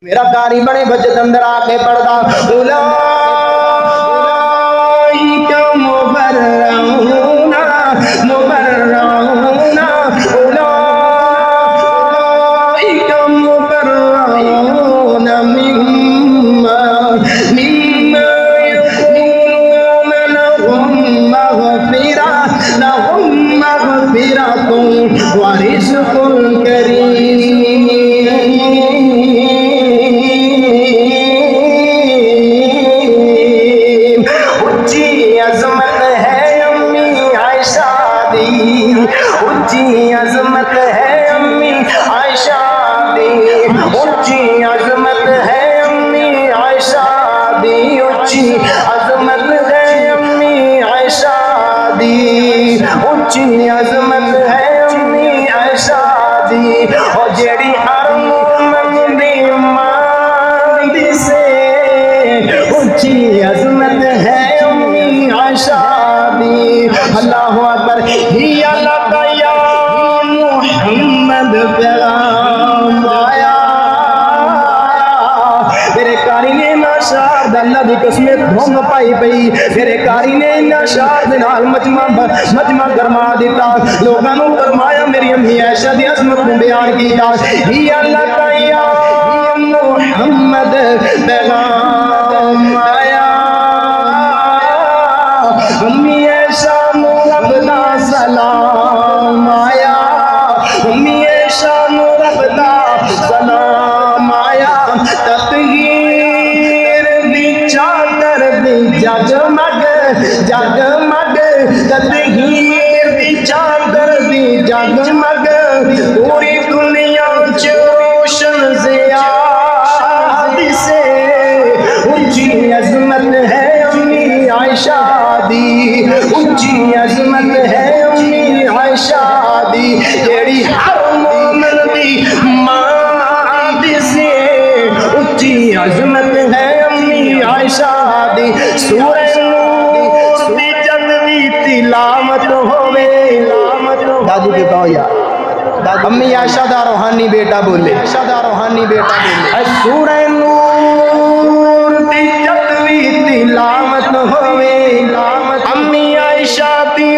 میرا قاری بڑے بچت اندر آ کے پڑھتا اولائک مبرؤون مبرؤون اولائک مبرؤون مما یقولون لهم مغفرۃ ورزق کریم اونچی عظمت ہے امی عائشہ دی اونچی عظمت ہے امی عائشہ دی اونچی عظمت ہے امی عائشہ دی اونچی عظمت ہے امی عائشہ دی او جیڑی ہر مومن دی ماں دی سے اونچی عظمت ہے امی عائشہ دی اللہ اکبر ہی اللہ محمد پیغام آیا میرے قاری نے ناشار اللہ دی قسمت دھوم پائی پئی میرے قاری نے ناشار دنال مجمع گرما دیتا لوگاں نو فرمایا میری امی عائشہ دی عظمت کو بیان کیتا ہی اللہ تعالی محمد پیغام آیا امی عائشہ نو رب دا سلام آیا امی عائشہ نو رب دا سلام آیا تطہیر دی چادر دی جگمگ جگمگ تطہیر دی چادر دی جگمگ پوری دنیا چ روشن ضیا سے اونچی عظمت ہے امی عائشہ دی اونچی عظمت ہے امی عائشہ دی جیڑی ہر مومن دی ماں دی سے اونچی عظمت ہے امی عائشہ دی سورہ نور دی جد بھی تلاوت ہوئے دادی کے کہو یار امی عائشہ دا روحانی بیٹا بولے سورہ نور دی جد بھی تلاوت ہوئے امی عائشہ دی